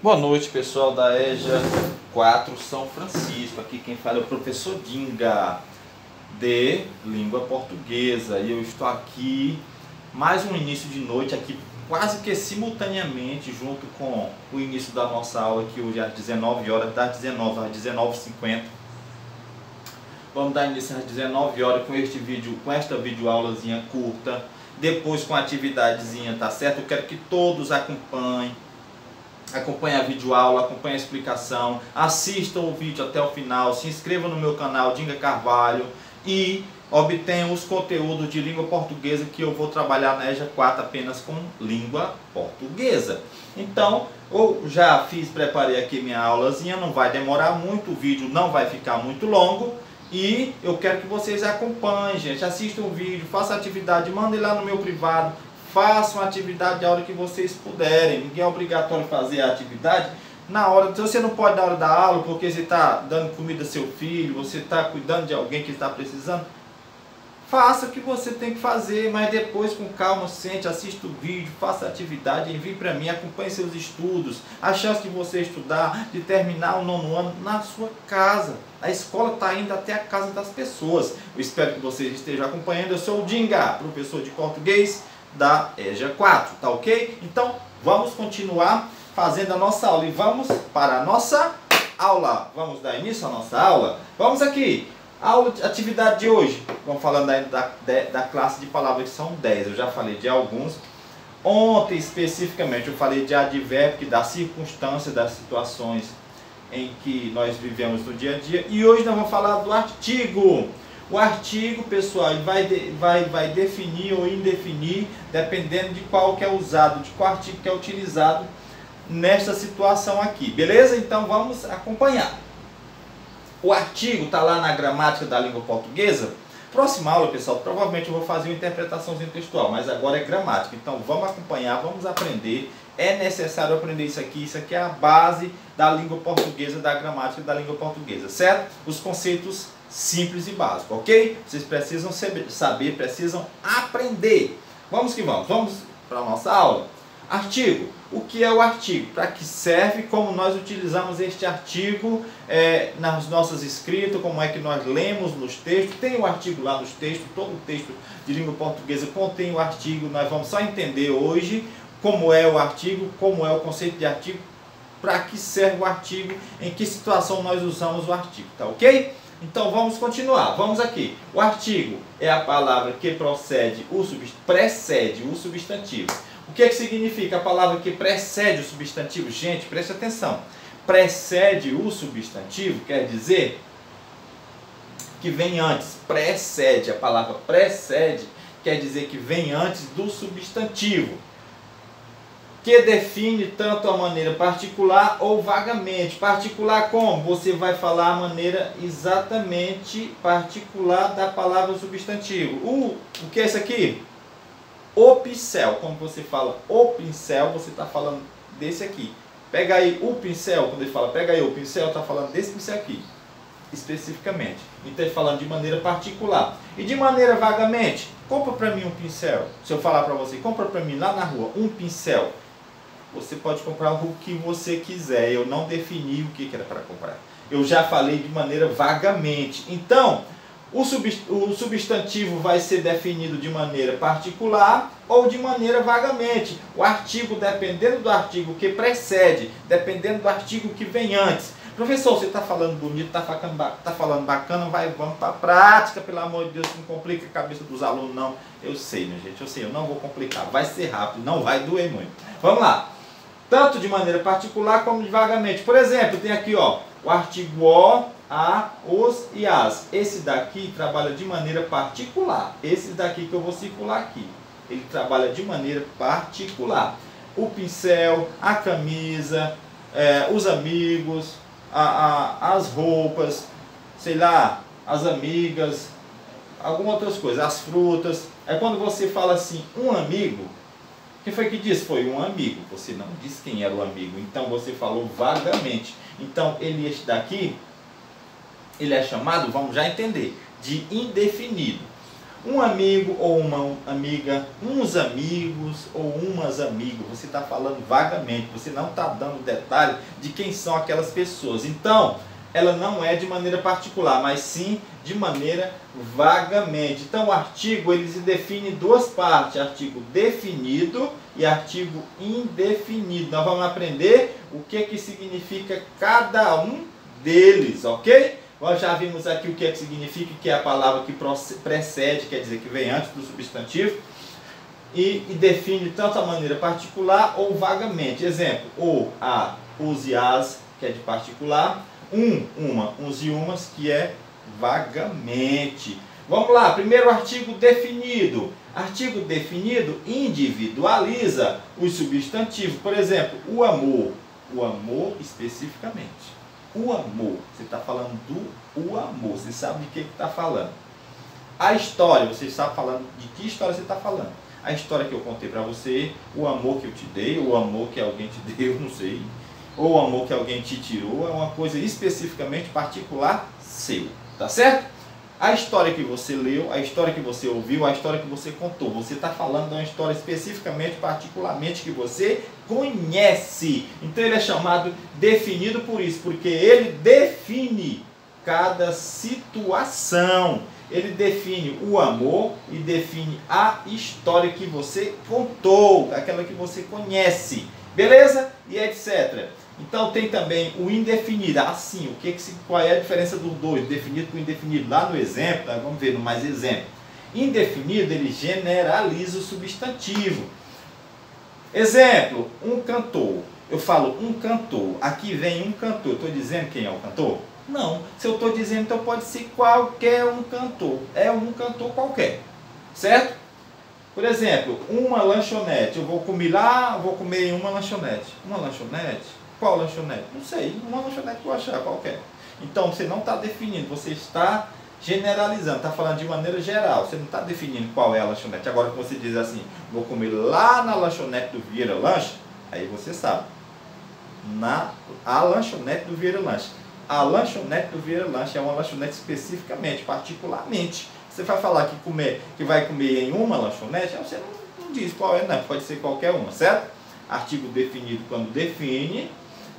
Boa noite, pessoal da EJA 4 São Francisco. Aqui quem fala é o professor Dinga, de língua portuguesa. E eu estou aqui, mais um início de noite, aqui quase que simultaneamente, junto com o início da nossa aula, que hoje é às 19 horas, das 19 às 19h50. Vamos dar início às 19 horas com este vídeo, com esta videoaulazinha curta. Depois com a atividadezinha, tá certo? Eu quero que todos acompanhem a videoaula, acompanhem a explicação, assistam o vídeo até o final, se inscrevam no meu canal Dinga Carvalho e obtenham os conteúdos de língua portuguesa que eu vou trabalhar na EJA 4 apenas com língua portuguesa. Então, eu já preparei aqui minha aulazinha, não vai demorar muito, o vídeo não vai ficar muito longo. E eu quero que vocês acompanhem, gente, assistam o vídeo, façam a atividade, mandem lá no meu privado, façam a atividade a hora que vocês puderem. Ninguém é obrigatório fazer a atividade na hora. Se você não pode na hora da aula porque você está dando comida ao seu filho, você está cuidando de alguém que está precisando, faça o que você tem que fazer, mas depois com calma, sente, assista o vídeo, faça a atividade, envie para mim, acompanhe seus estudos. A chance de você estudar, de terminar o 9º ano na sua casa. A escola está indo até a casa das pessoas. Eu espero que vocês estejam acompanhando. Eu sou o Dinga, professor de português da EJA 4, tá ok? Então, vamos continuar fazendo a nossa aula e vamos para a nossa aula. Vamos dar início à nossa aula? Vamos aqui. Atividade de hoje, vamos falando da classe de palavras que são 10, eu já falei de alguns. Ontem especificamente eu falei de advérbio, da circunstância, das situações em que nós vivemos no dia a dia. E hoje nós vamos falar do artigo. O artigo, pessoal, ele vai definir ou indefinir, dependendo de qual que é usado, de qual artigo que é utilizado nesta situação aqui. Beleza? Então vamos acompanhar. O artigo está lá na gramática da língua portuguesa. Próxima aula, pessoal, provavelmente eu vou fazer uma interpretaçãozinha textual, mas agora é gramática. Então vamos acompanhar, vamos aprender. É necessário aprender isso aqui é a base da língua portuguesa, da gramática da língua portuguesa, certo? Os conceitos simples e básicos, ok? Vocês precisam saber, precisam aprender. Vamos que vamos, vamos para a nossa aula. Artigo. O que é o artigo? Para que serve? Como nós utilizamos este artigo nas nossas escritas? Como é que nós lemos nos textos? Tem o artigo lá nos textos, todo texto de língua portuguesa contém o artigo. Nós vamos só entender hoje como é o artigo, como é o conceito de artigo, para que serve o artigo, em que situação nós usamos o artigo, tá ok? Então vamos continuar, vamos aqui. O artigo é a palavra que precede o substantivo. O que significa a palavra que precede o substantivo? Gente, preste atenção. Precede o substantivo quer dizer que vem antes. Precede, a palavra precede quer dizer que vem antes do substantivo, que define tanto a maneira particular ou vagamente. Particular como? Você vai falar a maneira exatamente particular da palavra substantivo. O que é isso aqui? O pincel. Como você fala o pincel, você está falando desse aqui. Pega aí o pincel, quando ele fala pega aí o pincel, está falando desse pincel aqui, especificamente. Então ele falando de maneira particular. E de maneira vagamente, compra para mim um pincel. Se eu falar para você, compra para mim lá na rua um pincel, você pode comprar o que você quiser. Eu não defini o que era para comprar. Eu já falei de maneira vagamente. Então, o substantivo vai ser definido de maneira particular ou de maneira vagamente. O artigo, dependendo do artigo que precede, dependendo do artigo que vem antes. Professor, você está falando bonito, está falando bacana, vamos para a prática, pelo amor de Deus, não complica a cabeça dos alunos, não. Eu sei, minha gente, eu sei, eu não vou complicar, vai ser rápido, não vai doer muito. Vamos lá. Tanto de maneira particular como de vagamente. Por exemplo, tem aqui ó, o artigo o, a, os e as. Esse daqui trabalha de maneira particular. Esse daqui que eu vou circular aqui, ele trabalha de maneira particular. O pincel, a camisa, os amigos, as roupas, sei lá, as amigas, algumas outras coisas, as frutas. É quando você fala assim, um amigo. Quem foi que disse? Foi um amigo. Você não disse quem era o amigo. Então você falou vagamente. Então este daqui, ele é chamado, vamos já entender, de indefinido. Um amigo ou uma amiga, uns amigos ou umas amigas. Você está falando vagamente, você não está dando detalhe de quem são aquelas pessoas. Então, ela não é de maneira particular, mas sim de maneira vagamente. Então, o artigo ele se define em duas partes: artigo definido e artigo indefinido. Nós vamos aprender o que significa cada um deles, ok? Nós já vimos aqui o que significa, que é a palavra que precede, quer dizer, que vem antes do substantivo, e define tanto a maneira particular ou vagamente. Exemplo: o, a, os e as, que é de particular; uma, uns e umas, que é vagamente. Vamos lá, primeiro artigo definido. Artigo definido individualiza os substantivos. Por exemplo, o amor especificamente. O amor, você está falando do amor, você sabe de que está falando. A história, você está falando de que história você está falando. A história que eu contei para você, o amor que eu te dei, o amor que alguém te deu, não sei, ou o amor que alguém te tirou, é uma coisa especificamente particular seu, tá certo? A história que você leu, a história que você ouviu, a história que você contou, você está falando de uma história especificamente, particularmente, que você conhece. Então ele é chamado definido por isso, porque ele define cada situação. Ele define o amor e define a história que você contou, aquela que você conhece, beleza? E etc. Então tem também o indefinido. Assim, qual é a diferença dos dois, definido com indefinido? Lá no exemplo, tá? Vamos ver no mais exemplo. Indefinido, ele generaliza o substantivo. Exemplo: um cantor. Eu falo um cantor, aqui vem um cantor. Estou dizendo quem é o cantor? Não. Se eu estou dizendo, então pode ser qualquer um cantor. É um cantor qualquer, certo? Por exemplo, uma lanchonete. Eu vou comer lá, vou comer em uma lanchonete. Uma lanchonete? Qual lanchonete? Não sei, uma lanchonete que eu achar qualquer. Então você não está definindo, você está generalizando, está falando de maneira geral. Você não está definindo qual é a lanchonete. Agora que você diz assim, vou comer lá na lanchonete do Vieira Lanche, aí você sabe. A lanchonete do Vieira Lanche. A lanchonete do Vieira Lanche é uma lanchonete especificamente, particularmente. Você vai falar que vai comer em uma lanchonete, você não diz qual é, não. Pode ser qualquer uma, certo? Artigo definido quando define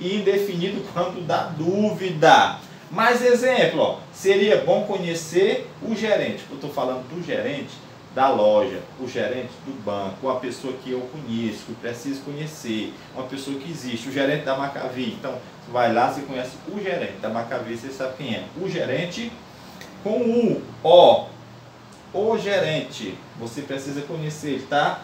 e indefinido quando dá dúvida. Mais exemplo, ó, seria bom conhecer o gerente. Eu estou falando do gerente da loja, o gerente do banco, uma pessoa que eu conheço, que eu preciso conhecer, uma pessoa que existe, o gerente da Macavi. Então, você vai lá, você conhece o gerente da Macavi, você sabe quem é. O gerente com o gerente, você precisa conhecer, tá?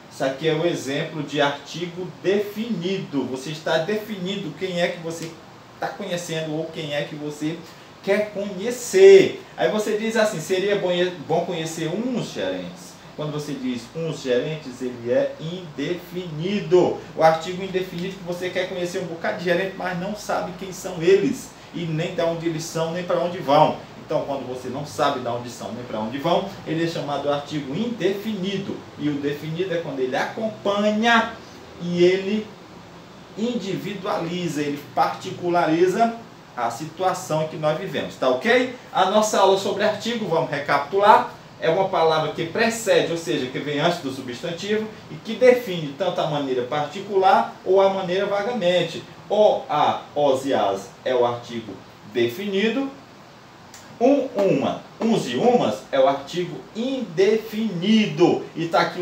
Isso aqui é o exemplo de artigo definido. Você está definindo quem é que você está conhecendo ou quem é que você quer conhecer. Aí você diz assim, seria bom conhecer uns gerentes. Quando você diz uns gerentes, ele é indefinido. O artigo indefinido, que você quer conhecer um bocado de gerente, mas não sabe quem são eles, e nem de onde eles são, nem para onde vão. Então, quando você não sabe de onde são nem para onde vão, ele é chamado artigo indefinido. E o definido é quando ele acompanha e ele individualiza, ele particulariza a situação que nós vivemos. Tá ok? A nossa aula sobre artigo, vamos recapitular, é uma palavra que precede, ou seja, que vem antes do substantivo e que define tanto a maneira particular ou a maneira vagamente. O, a, os e as é o artigo definido. Uma, uns e umas é o artigo indefinido. E está aqui